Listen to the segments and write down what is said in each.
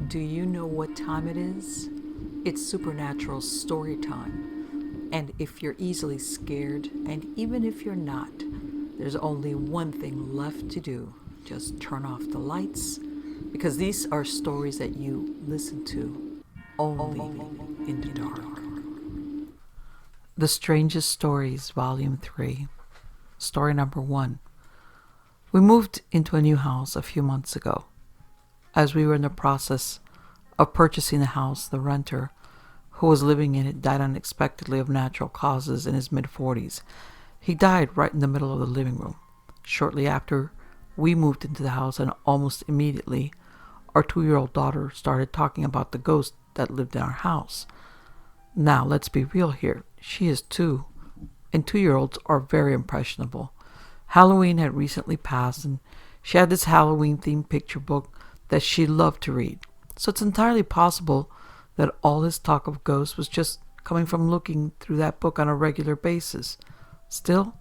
Do you know what time it is? It's supernatural story time. And if you're easily scared, and even if you're not, there's only one thing left to do. Just turn off the lights, because these are stories that you listen to only in the dark. The Strangest Stories, Volume 3. Story number 1. We moved into a new house a few months ago. As we were in the process of purchasing the house, the renter who was living in it died unexpectedly of natural causes in his mid-40s. He died right in the middle of the living room. Shortly after we moved into the house, and almost immediately, our 2-year-old daughter started talking about the ghost that lived in our house. Now, let's be real here. She is 2, and 2-year-olds are very impressionable. Halloween had recently passed, and she had this Halloween-themed picture book that she loved to read. So it's entirely possible that all this talk of ghosts was just coming from looking through that book on a regular basis. Still,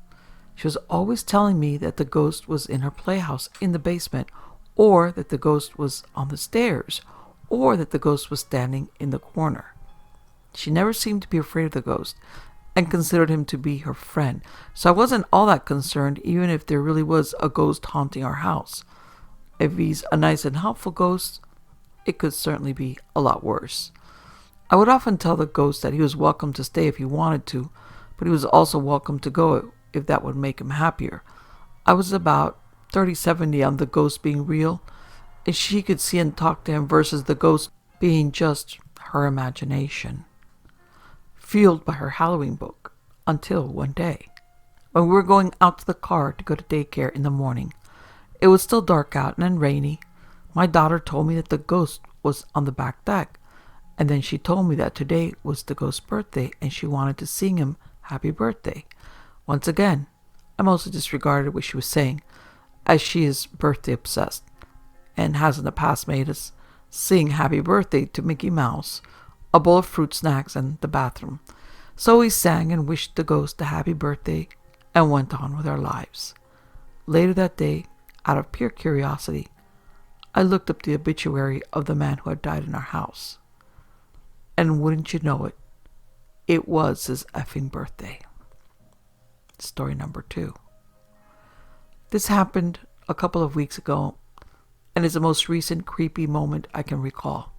she was always telling me that the ghost was in her playhouse in the basement, or that the ghost was on the stairs, or that the ghost was standing in the corner. She never seemed to be afraid of the ghost, and considered him to be her friend, so I wasn't all that concerned, even if there really was a ghost haunting our house. If he's a nice and helpful ghost, it could certainly be a lot worse. I would often tell the ghost that he was welcome to stay if he wanted to, but he was also welcome to go if that would make him happier. I was about 30-70 on the ghost being real, and she could see and talk to him versus the ghost being just her imagination, fueled by her Halloween book, until one day, when we were going out to the car to go to daycare in the morning. It was still dark out and rainy. My daughter told me that the ghost was on the back deck, and then she told me that today was the ghost's birthday and she wanted to sing him happy birthday. Once again, I mostly disregarded what she was saying, as she is birthday obsessed and has in the past made us sing happy birthday to Mickey Mouse, a bowl of fruit snacks, and the bathroom. So we sang and wished the ghost a happy birthday and went on with our lives. Later that day, out of pure curiosity, I looked up the obituary of the man who had died in our house. And wouldn't you know it, it was his effing birthday. Story number 2. This happened a couple of weeks ago, and is the most recent creepy moment I can recall.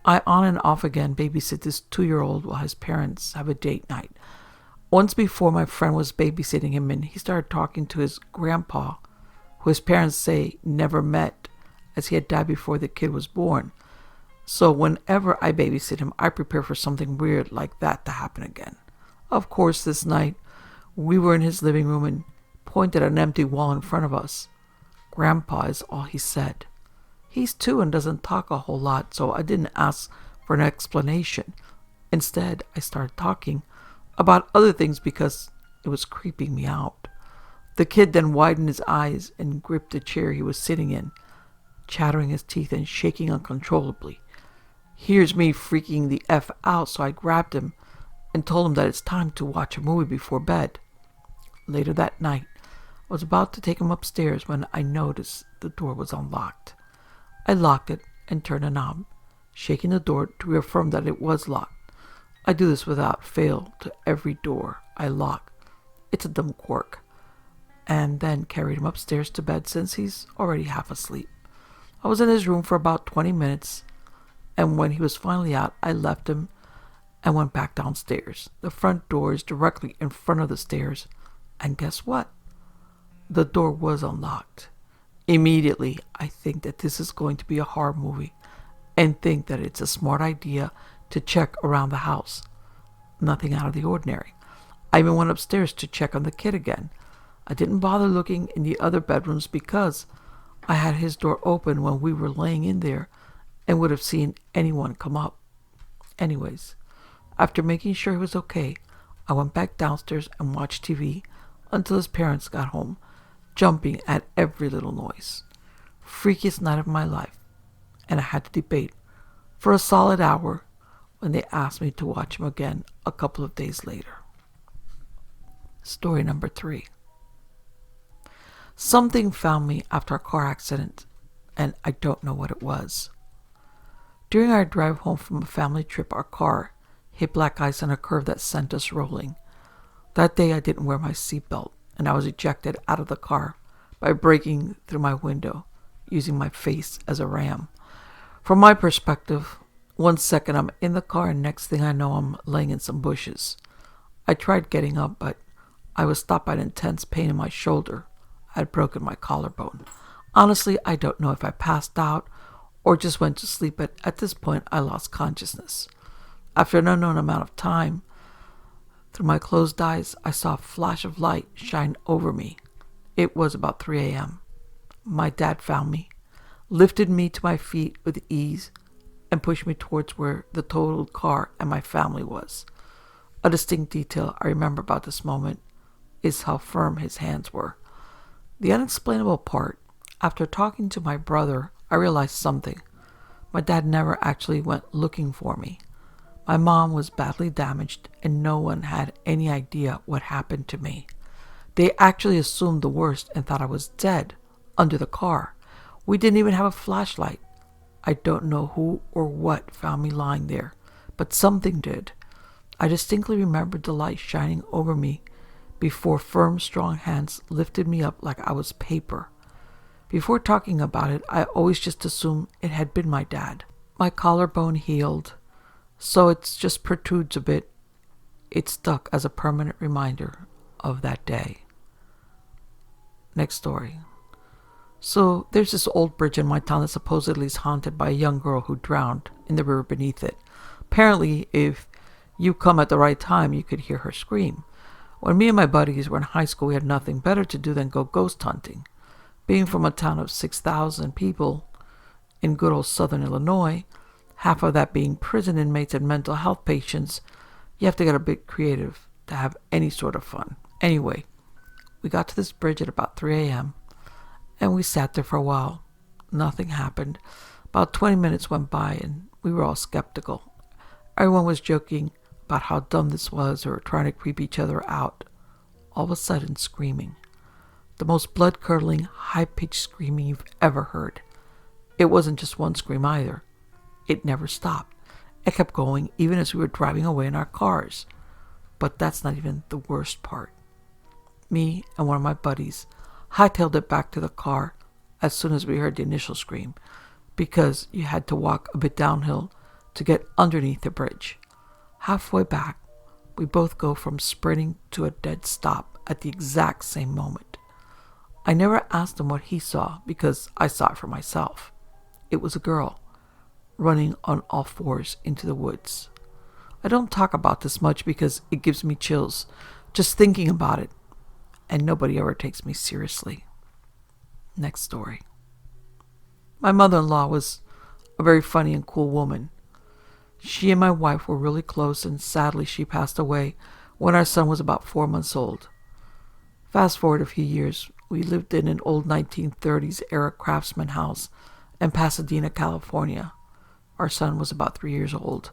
I on and off again babysit this 2-year-old while his parents have a date night. Once before, my friend was babysitting him, and he started talking to his grandpa, who his parents say never met, as he had died before the kid was born. So whenever I babysit him, I prepare for something weird like that to happen again. Of course, this night, we were in his living room and pointed at an empty wall in front of us. Grandpa is all he said. He's 2 and doesn't talk a whole lot, so I didn't ask for an explanation. Instead, I started talking about other things because it was creeping me out. The kid then widened his eyes and gripped the chair he was sitting in, chattering his teeth and shaking uncontrollably. Here's me freaking the F out, so I grabbed him and told him that it's time to watch a movie before bed. Later that night, I was about to take him upstairs when I noticed the door was unlocked. I locked it and turned a knob, shaking the door to reaffirm that it was locked. I do this without fail to every door I lock. It's a dumb quirk. And then carried him upstairs to bed since he's already half asleep. I was in his room for about 20 minutes, and when he was finally out, I left him and went back downstairs. The front door is directly in front of the stairs, and guess what? The door was unlocked. Immediately, I think that this is going to be a horror movie, and think that it's a smart idea to check around the house. Nothing out of the ordinary. I even went upstairs to check on the kid again. I didn't bother looking in the other bedrooms because I had his door open when we were laying in there and would have seen anyone come up. Anyways, after making sure he was okay, I went back downstairs and watched TV until his parents got home, jumping at every little noise. Freakiest night of my life, and I had to debate for a solid hour when they asked me to watch him again a couple of days later. Story number 3. Something found me after a car accident, and I don't know what it was. During our drive home from a family trip, our car hit black ice on a curve that sent us rolling. That day I didn't wear my seatbelt, and I was ejected out of the car by breaking through my window, using my face as a ram. From my perspective, 1 second I'm in the car, and next thing I know I'm laying in some bushes. I tried getting up, but I was stopped by an intense pain in my shoulder. I had broken my collarbone. Honestly, I don't know if I passed out or just went to sleep, but at this point I lost consciousness. After an unknown amount of time, through my closed eyes, I saw a flash of light shine over me. It was about 3 a.m. My dad found me, lifted me to my feet with ease, and pushed me towards where the totaled car and my family was. A distinct detail I remember about this moment is how firm his hands were. The unexplainable part, after talking to my brother, I realized something. My dad never actually went looking for me. My mom was badly damaged, and no one had any idea what happened to me. They actually assumed the worst and thought I was dead under the car. We didn't even have a flashlight. I don't know who or what found me lying there, but something did. I distinctly remembered the light shining over me before firm, strong hands lifted me up like I was paper. Before talking about it, I always just assumed it had been my dad. My collarbone healed, so it just protrudes a bit. It stuck as a permanent reminder of that day. Next story. So there's this old bridge in my town that supposedly is haunted by a young girl who drowned in the river beneath it. Apparently, if you come at the right time, you could hear her scream. When me and my buddies were in high school, we had nothing better to do than go ghost hunting. Being from a town of 6,000 people in good old southern Illinois, half of that being prison inmates and mental health patients, you have to get a bit creative to have any sort of fun. Anyway, we got to this bridge at about 3 a.m., and we sat there for a while. Nothing happened. About 20 minutes went by, and we were all skeptical. Everyone was joking about how dumb this was or trying to creep each other out. All of a sudden, screaming. The most blood-curdling, high-pitched screaming you've ever heard. It wasn't just one scream either. It never stopped. It kept going even as we were driving away in our cars. But that's not even the worst part. Me and one of my buddies hightailed it back to the car as soon as we heard the initial scream, because you had to walk a bit downhill to get underneath the bridge. Halfway back, we both go from sprinting to a dead stop at the exact same moment. I never asked him what he saw because I saw it for myself. It was a girl running on all fours into the woods. I don't talk about this much because it gives me chills just thinking about it, and nobody ever takes me seriously. Next story. My mother-in-law was a very funny and cool woman. She and my wife were really close, and sadly she passed away when our son was about 4 months old. Fast forward a few years, we lived in an old 1930s era craftsman house in Pasadena, California. Our son was about 3 years old.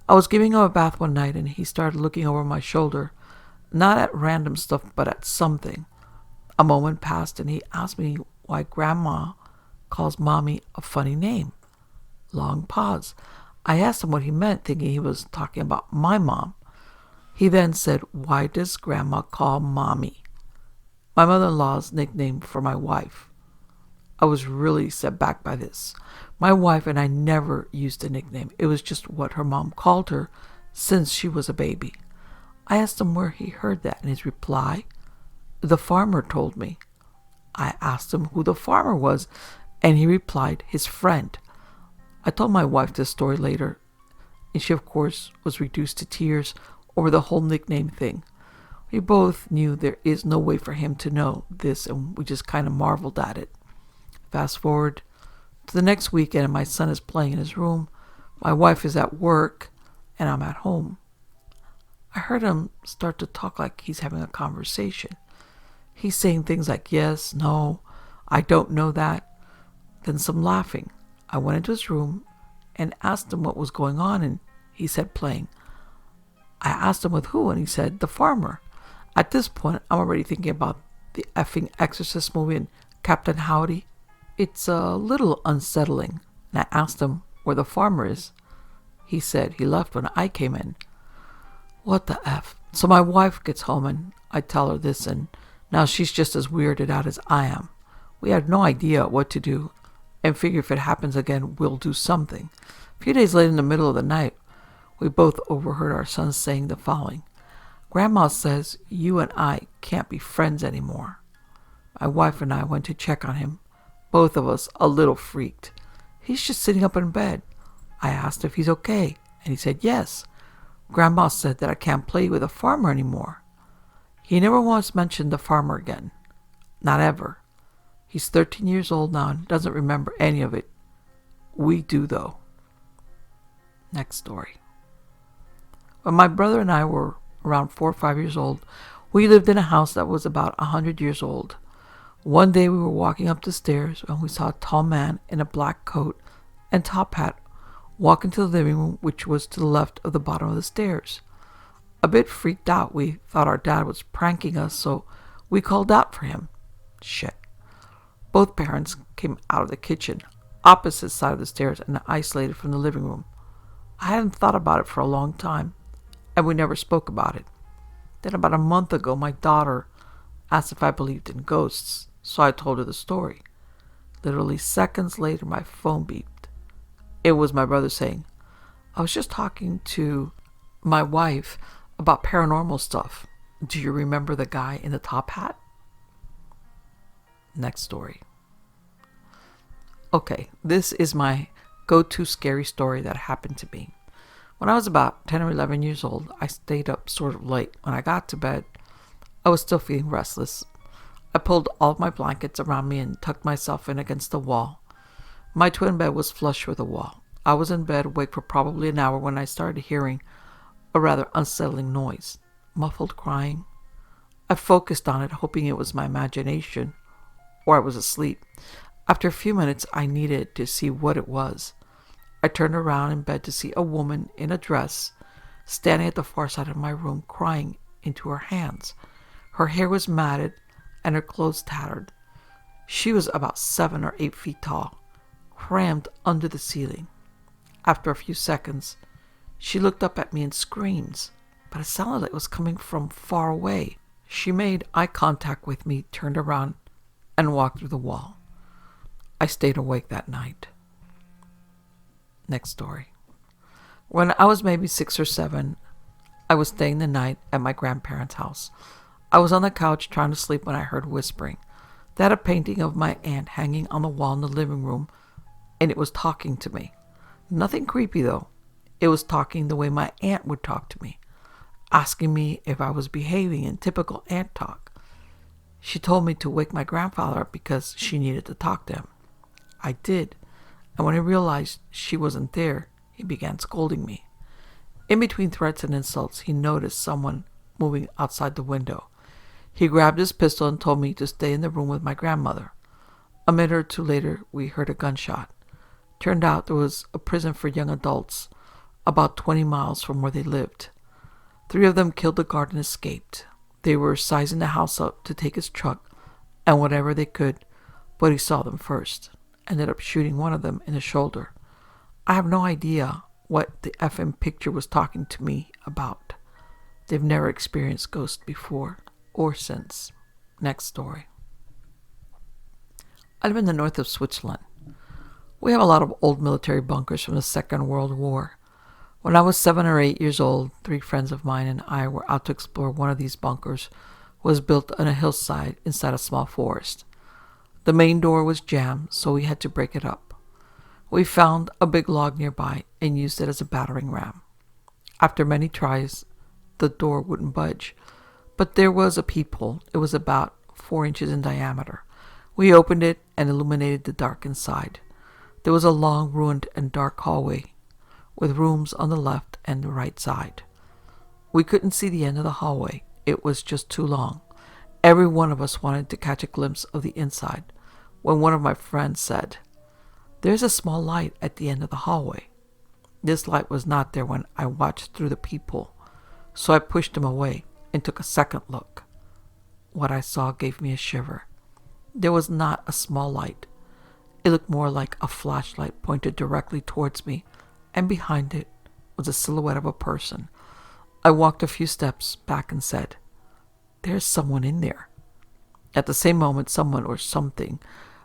I was giving him a bath one night, and he started looking over my shoulder, not at random stuff, but at something. A moment passed, and he asked me why Grandma calls Mommy a funny name. Long pause. I asked him what he meant, thinking he was talking about my mom. He then said, "Why does Grandma call Mommy?" My mother-in-law's nickname for my wife. I was really set back by this. My wife and I never used a nickname. It was just what her mom called her since she was a baby. I asked him where he heard that, and his reply, "The farmer told me." I asked him who the farmer was, and he replied, "His friend." I told my wife this story later, and she, of course, was reduced to tears over the whole nickname thing. We both knew there is no way for him to know this, and we just kind of marveled at it. Fast forward to the next weekend, and my son is playing in his room. My wife is at work, and I'm at home. I heard him start to talk like he's having a conversation. He's saying things like, "Yes, no, I don't know that." Then some laughing. I went into his room and asked him what was going on, and he said playing. I asked him with who, and he said the farmer. At this point, I'm already thinking about the effing Exorcist movie and Captain Howdy. It's a little unsettling, and I asked him where the farmer is. He said he left when I came in. What the F? So my wife gets home and I tell her this, and now she's just as weirded out as I am. We had no idea what to do and figure if it happens again, we'll do something. A few days later, in the middle of the night, we both overheard our son saying the following: Grandma says you and I can't be friends anymore. My wife and I went to check on him, both of us a little freaked. He's just sitting up in bed. I asked if he's okay, and he said yes. Grandma said that I can't play with a farmer anymore. He never once mentioned the farmer again. Not ever. He's 13 years old now and doesn't remember any of it. We do, though. Next story. When my brother and I were around 4 or 5 years old, we lived in a house that was about 100 years old. One day we were walking up the stairs and we saw a tall man in a black coat and top hat walk into the living room, which was to the left of the bottom of the stairs. A bit freaked out, we thought our dad was pranking us, so we called out for him. Shit. Both parents came out of the kitchen, opposite side of the stairs, and isolated from the living room. I hadn't thought about it for a long time, and we never spoke about it. Then about a month ago, my daughter asked if I believed in ghosts, so I told her the story. Literally seconds later, my phone beeped. It was my brother saying, I was just talking to my wife about paranormal stuff. Do you remember the guy in the top hat? Next story. Okay, this is my go-to scary story that happened to me. When I was about 10 or 11 years old, I stayed up sort of late. When I got to bed, I was still feeling restless. I pulled all of my blankets around me and tucked myself in against the wall. My twin bed was flush with the wall. I was in bed, awake for probably an hour, when I started hearing a rather unsettling noise, muffled crying. I focused on it, hoping it was my imagination, or I was asleep. After a few minutes, I needed to see what it was. I turned around in bed to see a woman in a dress standing at the far side of my room, crying into her hands. Her hair was matted and her clothes tattered. She was about 7 or 8 feet tall, crammed under the ceiling. After a few seconds, she looked up at me and screamed, but it sounded like it was coming from far away. She made eye contact with me, turned around, and walked through the wall. I stayed awake that night. Next story. When I was maybe 6 or 7, I was staying the night at my grandparents' house. I was on the couch trying to sleep when I heard whispering. They had a painting of my aunt hanging on the wall in the living room, and it was talking to me. Nothing creepy, though. It was talking the way my aunt would talk to me, asking me if I was behaving in typical aunt talk. She told me to wake my grandfather up because she needed to talk to him. I did, and when he realized she wasn't there, he began scolding me. In between threats and insults, he noticed someone moving outside the window. He grabbed his pistol and told me to stay in the room with my grandmother. A minute or two later, we heard a gunshot. Turned out there was a prison for young adults about 20 miles from where they lived. 3 of them killed the guard and escaped. They were sizing the house up to take his truck and whatever they could, but he saw them first. Ended up shooting one of them in the shoulder. I have no idea what the effing picture was talking to me about. They've never experienced ghosts before or since. Next story. I live in the north of Switzerland. We have a lot of old military bunkers from the Second World War. When I was 7 or 8 years old, 3 friends of mine and I were out to explore one of these bunkers. Was built on a hillside inside a small forest. The main door was jammed, so we had to break it up. We found a big log nearby and used it as a battering ram. After many tries, the door wouldn't budge, but there was a peephole. It was about 4 inches in diameter. We opened it and illuminated the dark inside. There was a long, ruined, and dark hallway with rooms on the left and the right side. We couldn't see the end of the hallway. It was just too long. Every one of us wanted to catch a glimpse of the inside when one of my friends said, "There's a small light at the end of the hallway." This light was not there when I watched through the peephole, so I pushed him away and took a second look. What I saw gave me a shiver. There was not a small light. It looked more like a flashlight pointed directly towards me, and behind it was a silhouette of a person. I walked a few steps back and said, "There's someone in there." At the same moment, someone or something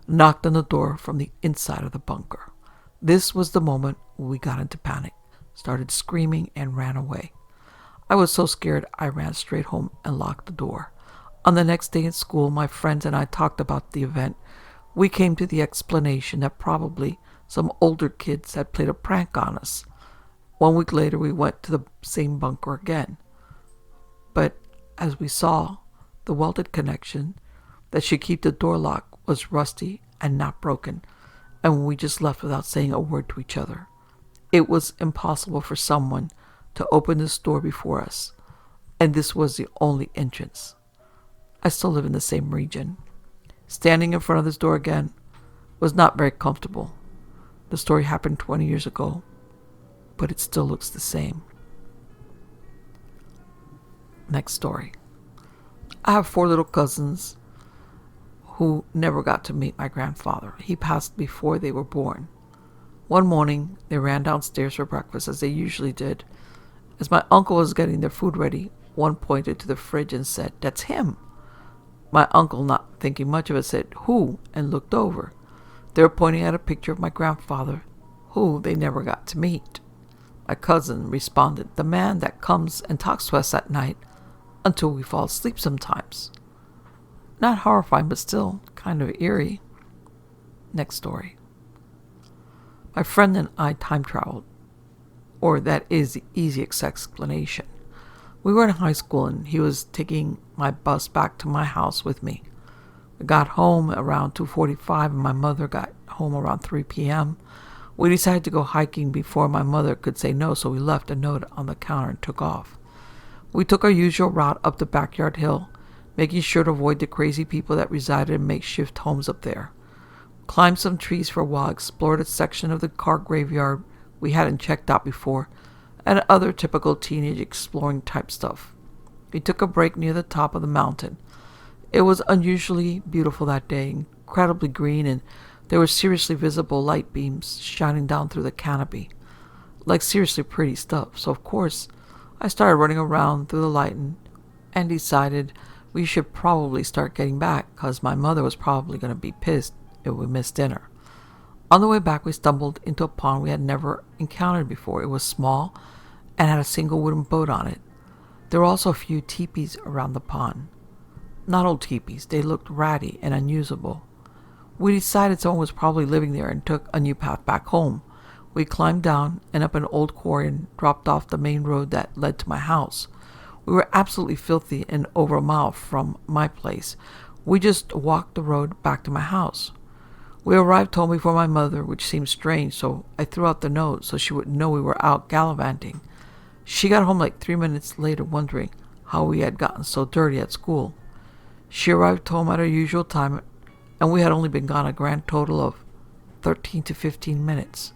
knocked on the door from the inside of the bunker. This was the moment we got into panic, started screaming, and ran away. I was so scared I ran straight home and locked the door. On the next day in school, my friends and I talked about the event. We came to the explanation that probably some older kids had played a prank on us. 1 week later, we went to the same bunker again. But as we saw, the welded connection that should keep the door locked was rusty and not broken, and we just left without saying a word to each other. It was impossible for someone to open this door before us, and this was the only entrance. I still live in the same region. Standing in front of this door again was not very comfortable. The story happened 20 years ago, but it still looks the same. Next story. I have 4 little cousins who never got to meet my grandfather. He passed before they were born. One morning, they ran downstairs for breakfast as they usually did. As my uncle was getting their food ready, one pointed to the fridge and said, "That's him." My uncle, not thinking much of it, said, "Who?" and looked over. They were pointing at a picture of my grandfather, who they never got to meet. My cousin responded, "The man that comes and talks to us at night until we fall asleep sometimes." Not horrifying, but still kind of eerie. Next story. My friend and I time traveled, or that is the easiest explanation. We were in high school and he was taking my bus back to my house with me. We got home around 2:45 and my mother got home around 3 p.m. We decided to go hiking before my mother could say no, so we left a note on the counter and took off. We took our usual route up the backyard hill, making sure to avoid the crazy people that resided in makeshift homes up there. Climbed some trees for a while, explored a section of the car graveyard we hadn't checked out before, and other typical teenage exploring type stuff. We took a break near the top of the mountain. It was unusually beautiful that day, incredibly green, and there were seriously visible light beams shining down through the canopy. Like seriously pretty stuff. So of course, I started running around through the light and decided we should probably start getting back, because my mother was probably going to be pissed if we missed dinner. On the way back, we stumbled into a pond we had never encountered before. It was small and had a single wooden boat on it. There were also a few teepees around the pond. Not old teepees, they looked ratty and unusable. We decided someone was probably living there and took a new path back home. We climbed down and up an old quarry and dropped off the main road that led to my house. We were absolutely filthy and over a mile from my place. We just walked the road back to my house. We arrived home before my mother, which seemed strange, so I threw out the note so she wouldn't know we were out gallivanting. She got home like 3 minutes later, wondering how we had gotten so dirty at school. She arrived home at her usual time, and we had only been gone a grand total of 13 to 15 minutes.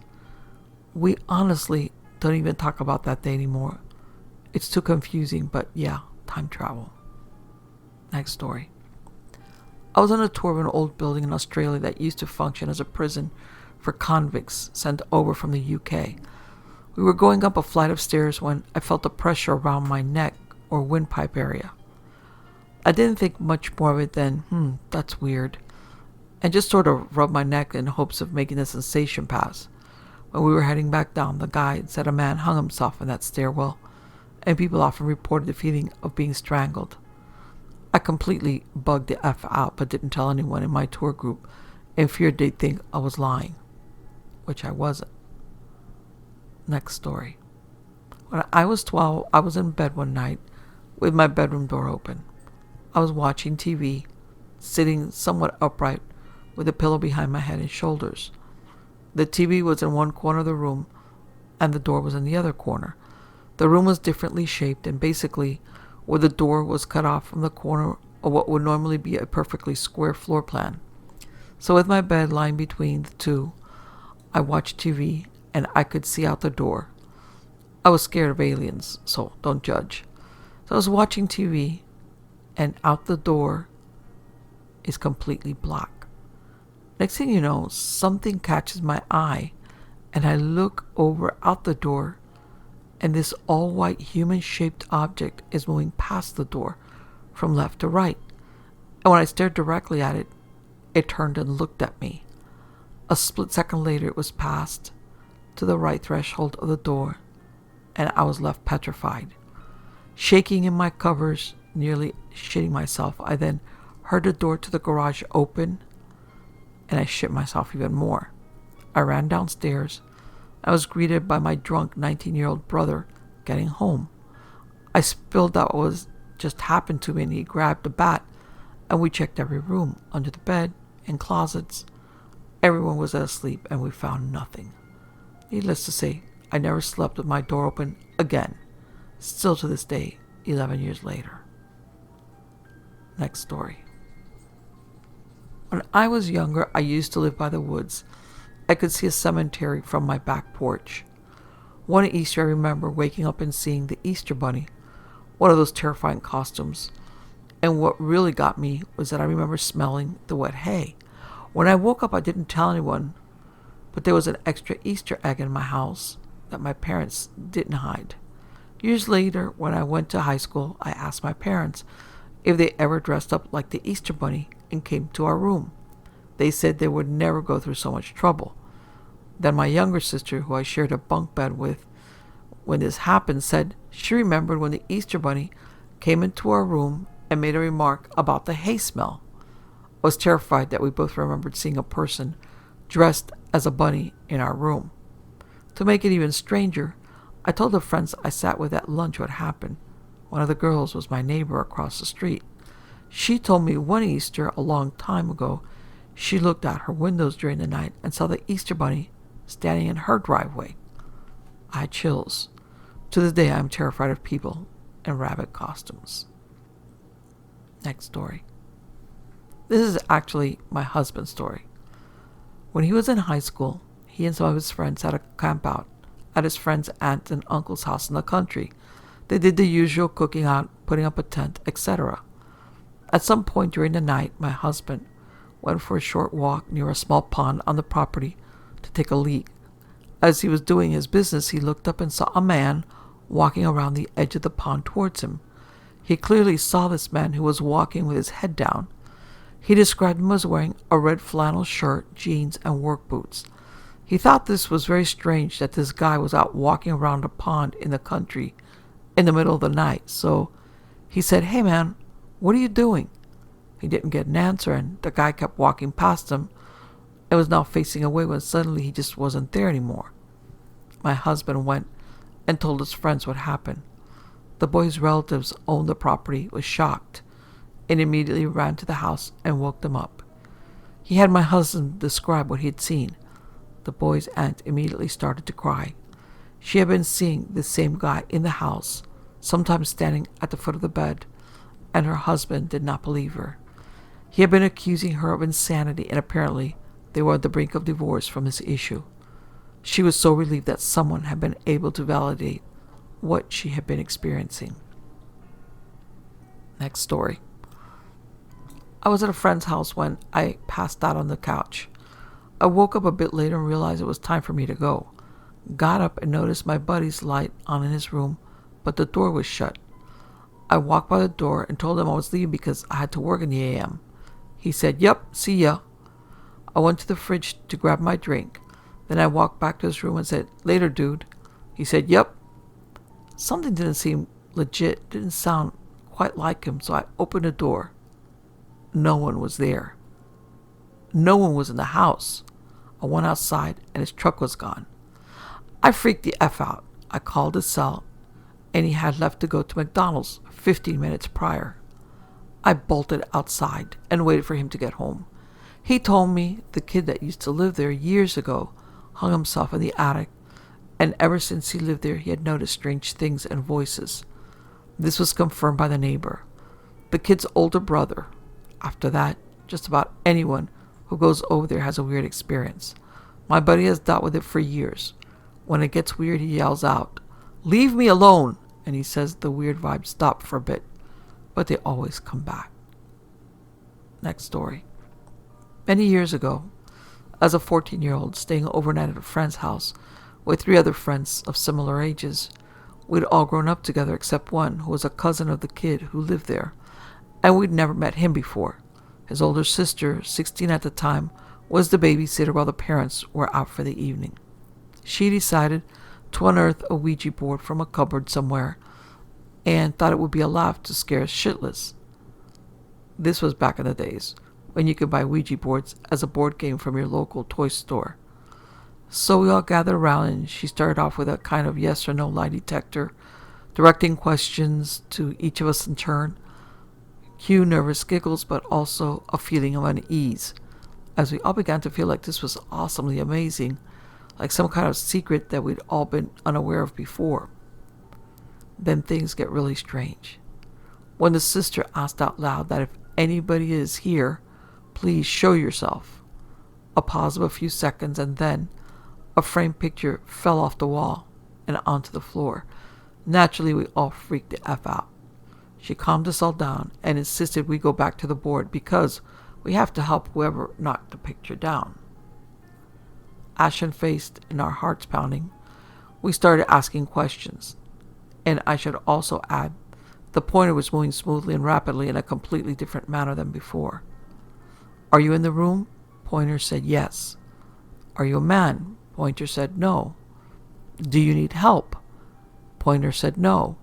We honestly don't even talk about that day anymore. It's too confusing, but yeah, time travel. Next story. I was on a tour of an old building in Australia that used to function as a prison for convicts sent over from the UK. We were going up a flight of stairs when I felt a pressure around my neck or windpipe area. I didn't think much more of it than, that's weird, and just sort of rubbed my neck in hopes of making the sensation pass. When we were heading back down, the guide said a man hung himself in that stairwell, and people often reported the feeling of being strangled. I completely bugged the F out, but didn't tell anyone in my tour group and feared they'd think I was lying, which I wasn't. Next story. When I was 12, I was in bed one night with my bedroom door open. I was watching TV, sitting somewhat upright with a pillow behind my head and shoulders. The TV was in one corner of the room and the door was in the other corner. The room was differently shaped, and basically where the door was cut off from the corner of what would normally be a perfectly square floor plan. So with my bed lying between the two, I watched TV and I could see out the door. I was scared of aliens, so don't judge. So I was watching TV and out the door is completely black. Next thing you know, something catches my eye, and I look over out the door, and this all-white human-shaped object is moving past the door from left to right. And when I stared directly at it, it turned and looked at me. A split second later, it was passed to the right threshold of the door, and I was left petrified. Shaking in my covers, nearly shitting myself, I then heard the door to the garage open, and I shit myself even more. I ran downstairs. I was greeted by my drunk 19-year-old brother getting home. I spilled out what was just happened to me, and he grabbed a bat, and we checked every room, under the bed, in closets. Everyone was asleep, and we found nothing. Needless to say, I never slept with my door open again. Still to this day, 11 years later. Next story. When I was younger, I used to live by the woods. I could see a cemetery from my back porch. One Easter, I remember waking up and seeing the Easter Bunny, one of those terrifying costumes. And what really got me was that I remember smelling the wet hay. When I woke up, I didn't tell anyone, but there was an extra Easter egg in my house that my parents didn't hide. Years later, when I went to high school, I asked my parents if they ever dressed up like the Easter Bunny and came to our room. They said they would never go through so much trouble. Then my younger sister, who I shared a bunk bed with when this happened, said she remembered when the Easter Bunny came into our room and made a remark about the hay smell. I was terrified that we both remembered seeing a person dressed as a bunny in our room. To make it even stranger, I told the friends I sat with at lunch what happened. One of the girls was my neighbor across the street. She told me one Easter, a long time ago, she looked out her windows during the night and saw the Easter Bunny standing in her driveway. I had chills. To this day, I am terrified of people in rabbit costumes. Next story. This is actually my husband's story. When he was in high school, he and some of his friends had a camp out at his friend's aunt and uncle's house in the country. They did the usual cooking out, putting up a tent, etc. At some point during the night, my husband went for a short walk near a small pond on the property to take a leak. As he was doing his business, he looked up and saw a man walking around the edge of the pond towards him. He clearly saw this man, who was walking with his head down. He described him as wearing a red flannel shirt, jeans, and work boots. He thought this was very strange that this guy was out walking around a pond in the country in the middle of the night. So he said, "Hey man, what are you doing?" He didn't get an answer, and the guy kept walking past him and was now facing away when suddenly he just wasn't there anymore. My husband went and told his friends what happened. The boy's relatives owned the property, was shocked, and immediately ran to the house and woke them up. He had my husband describe what he had seen. The boy's aunt immediately started to cry. She had been seeing the same guy in the house, sometimes standing at the foot of the bed, and her husband did not believe her. He had been accusing her of insanity, and apparently they were at the brink of divorce from this issue. She was so relieved that someone had been able to validate what she had been experiencing. Next story. I was at a friend's house when I passed out on the couch. I woke up a bit later and realized it was time for me to go. Got up and noticed my buddy's light on in his room, but the door was shut. I walked by the door and told him I was leaving because I had to work in the AM. He said, "Yup, see ya." I went to the fridge to grab my drink. Then I walked back to his room and said, "Later, dude." He said, "Yup." Something didn't seem legit, didn't sound quite like him, so I opened the door. No one was there. No one was in the house. I went outside and his truck was gone. I freaked the F out. I called his cell, and he had left to go to McDonald's 15 minutes prior. I bolted outside and waited for him to get home. He told me the kid that used to live there years ago hung himself in the attic, and ever since he lived there he had noticed strange things and voices. This was confirmed by the neighbor, the kid's older brother. After that, just about anyone who goes over there has a weird experience. My buddy has dealt with it for years. When it gets weird, he yells out, "Leave me alone!" And he says the weird vibes stop for a bit, but they always come back. Next story. Many years ago, As a 14-year-old staying overnight at a friend's house with 3 other friends of similar ages, we'd all grown up together except one who was a cousin of the kid who lived there, and we'd never met him before. His older sister, 16 at the time, was the babysitter while the parents were out for the evening. She decided to unearth a Ouija board from a cupboard somewhere and thought it would be a laugh to scare us shitless. This was back in the days when you could buy Ouija boards as a board game from your local toy store. So we all gathered around, and she started off with a kind of yes or no lie detector, directing questions to each of us in turn. Cue nervous giggles, but also a feeling of unease, as we all began to feel like this was awesomely amazing, like some kind of secret that we'd all been unaware of before. Then things get really strange. When the sister asked out loud that if anybody is here, please show yourself. A pause of a few seconds, and then a framed picture fell off the wall and onto the floor. Naturally, we all freaked the F out. She calmed us all down and insisted we go back to the board because we have to help whoever knocked the picture down. Ashen-faced and our hearts pounding, we started asking questions. And I should also add, the pointer was moving smoothly and rapidly in a completely different manner than before. Are you in the room? Pointer said yes. Are you a man? Pointer said no. Do you need help? Pointer said no.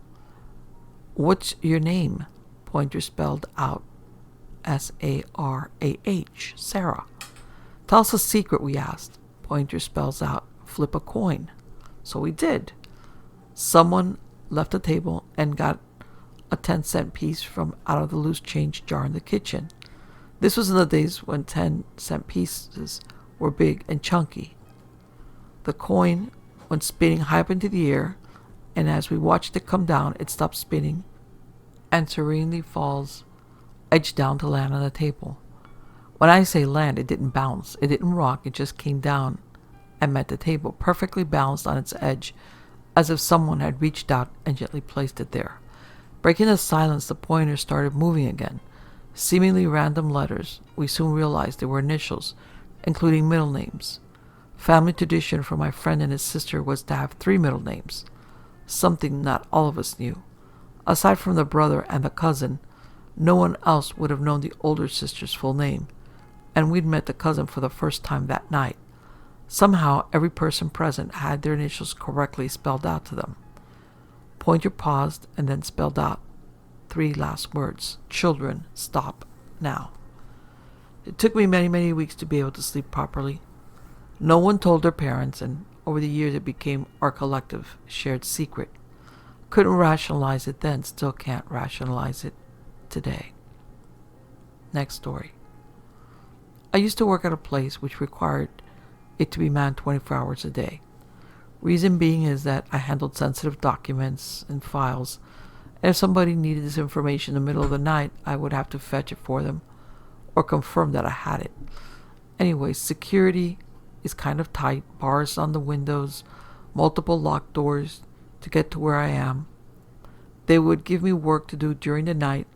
What's your name? Pointer spelled out S-A-R-A-H, Sarah. Tell us a secret, we asked. Pointer spells out flip a coin. So we did. Someone left the table and got a 10-cent piece from out of the loose change jar in the kitchen. This was in the days when 10-cent pieces were big and chunky. The coin went spinning high up into the air, and as we watched it come down, it stopped spinning and serenely falls edge down to land on the table. When I say land, it didn't bounce, it didn't rock, it just came down and met the table, perfectly balanced on its edge, as if someone had reached out and gently placed it there. Breaking the silence, the pointer started moving again. Seemingly random letters, we soon realized they were initials, including middle names. Family tradition for my friend and his sister was to have 3 middle names, something not all of us knew. Aside from the brother and the cousin, no one else would have known the older sister's full name, and we'd met the cousin for the first time that night. Somehow, every person present had their initials correctly spelled out to them. Pointer paused and then spelled out 3 last words. Children, stop now. It took me many, many weeks to be able to sleep properly. No one told their parents, and over the years it became our collective shared secret. Couldn't rationalize it then, still can't rationalize it today. Next story. I used to work at a place which required it to be manned 24 hours a day. Reason being is that I handled sensitive documents and files, and if somebody needed this information in the middle of the night, I would have to fetch it for them or confirm that I had it. Anyway, security is kind of tight, bars on the windows, multiple locked doors to get to where I am. They would give me work to do during the night,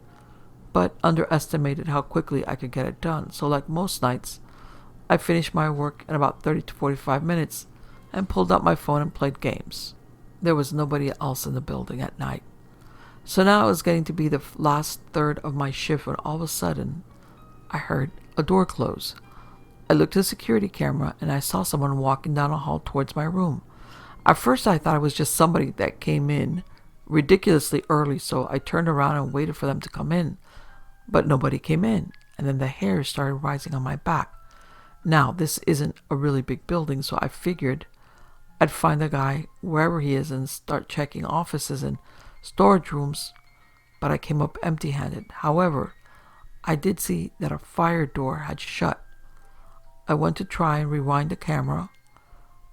but underestimated how quickly I could get it done. So like most nights, I finished my work in about 30 to 45 minutes and pulled out my phone and played games. There was nobody else in the building at night. So now it was getting to be the last third of my shift when all of a sudden I heard a door close. I looked at the security camera and I saw someone walking down a hall towards my room. At first I thought it was just somebody that came in ridiculously early, so I turned around and waited for them to come in. But nobody came in, and then the hairs started rising on my back. Now, this isn't a really big building, so I figured I'd find the guy wherever he is and start checking offices and storage rooms, but I came up empty-handed. However, I did see that a fire door had shut. I went to try and rewind the camera,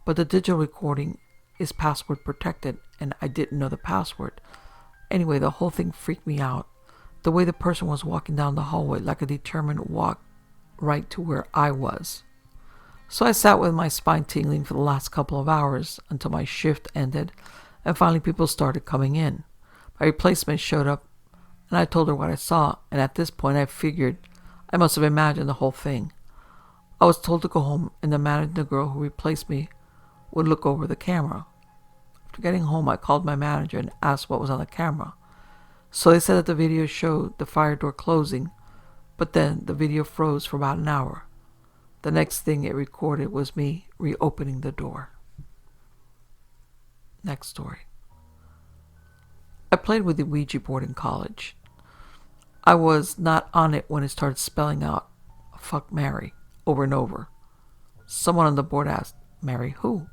but the digital recording is password protected, and I didn't know the password. Anyway, the whole thing freaked me out. The way the person was walking down the hallway like a determined walk right to where I was. So I sat with my spine tingling for the last couple of hours until my shift ended, and finally people started coming in. My replacement showed up, and I told her what I saw, and at this point I figured I must have imagined the whole thing. I was told to go home, and the manager and the girl who replaced me would look over the camera. After getting home, I called my manager and asked what was on the camera. So they said that the video showed the fire door closing, but then the video froze for about an hour. The next thing it recorded was me reopening the door. Next story. I played with the Ouija board in college. I was not on it when it started spelling out "fuck Mary" over and over. Someone on the board asked, "Marry who?"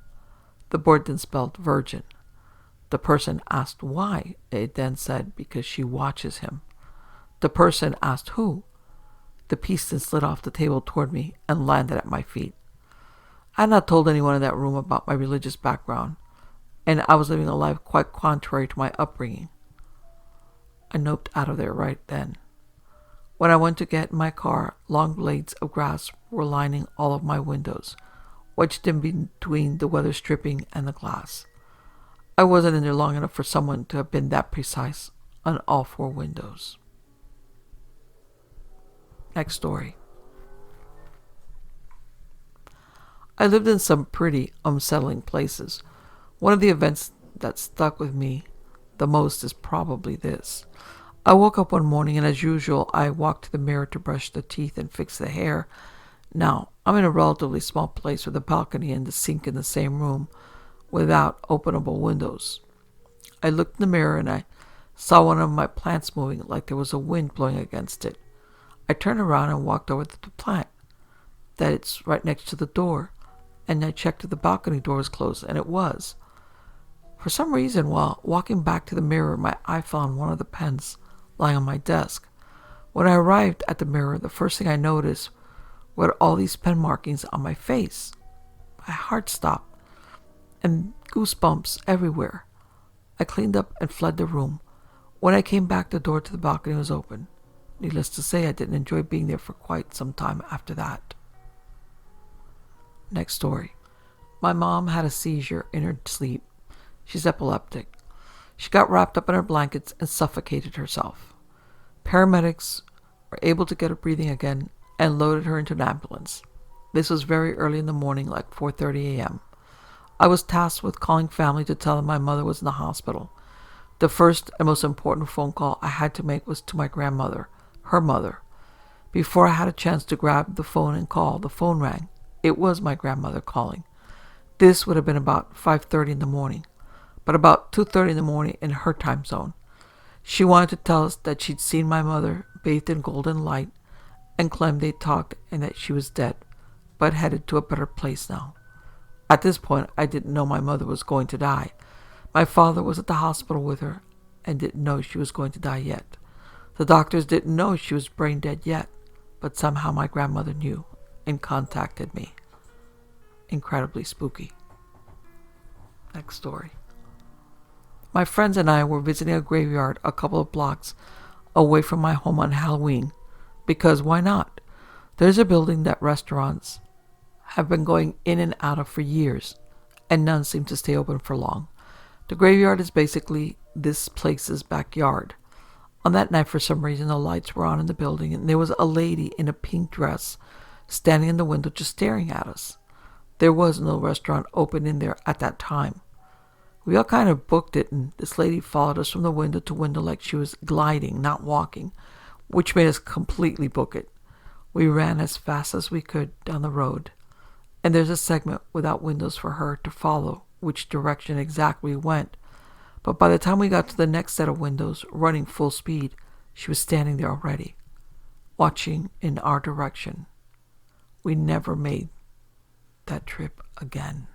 The board then spelled virgin. The person asked why. It then said, "because she watches him." The person asked who. The piece then slid off the table toward me and landed at my feet. I had not told anyone in that room about my religious background, and I was living a life quite contrary to my upbringing. I noped out of there right then. When I went to get in my car, long blades of grass were lining all of my windows, wedged in between the weather stripping and the glass. I wasn't in there long enough for someone to have been that precise on all 4 windows. Next story. I lived in some pretty unsettling places. One of the events that stuck with me the most is probably this. I woke up one morning and, as usual, I walked to the mirror to brush the teeth and fix the hair. Now, I'm in a relatively small place with a balcony and the sink in the same room without openable windows. I looked in the mirror and I saw one of my plants moving like there was a wind blowing against it. I turned around and walked over to the plant. That it's right next to the door, and I checked if the balcony door was closed, and it was. For some reason, while walking back to the mirror, my eye fell on one of the pens lying on my desk. When I arrived at the mirror, the first thing I noticed were all these pen markings on my face. My heart stopped, and goosebumps everywhere. I cleaned up and fled the room. When I came back, the door to the balcony was open. Needless to say, I didn't enjoy being there for quite some time after that. Next story. My mom had a seizure in her sleep. She's epileptic. She got wrapped up in her blankets and suffocated herself. Paramedics were able to get her breathing again and loaded her into an ambulance. This was very early in the morning, like 4:30 a.m. I was tasked with calling family to tell them my mother was in the hospital. The first and most important phone call I had to make was to my grandmother, her mother. Before I had a chance to grab the phone and call, the phone rang. It was my grandmother calling. This would have been about 5:30 in the morning, but about 2:30 in the morning in her time zone. She wanted to tell us that she'd seen my mother bathed in golden light and claimed they talked and that she was dead, but headed to a better place now. At this point, I didn't know my mother was going to die. My father was at the hospital with her and didn't know she was going to die yet. The doctors didn't know she was brain dead yet, but somehow my grandmother knew and contacted me. Incredibly spooky. Next story. My friends and I were visiting a graveyard a couple of blocks away from my home on Halloween, because why not? There's a building that restaurants have been going in and out of for years, and none seem to stay open for long. The graveyard is basically this place's backyard. On that night, for some reason, the lights were on in the building, and there was a lady in a pink dress standing in the window just staring at us. There was no restaurant open in there at that time. We all kind of booked it, and this lady followed us from the window to window like she was gliding, not walking, which made us completely book it. We ran as fast as we could down the road, and there's a segment without windows for her to follow which direction exactly we went. But by the time we got to the next set of windows, running full speed, she was standing there already, watching in our direction. We never made that trip again.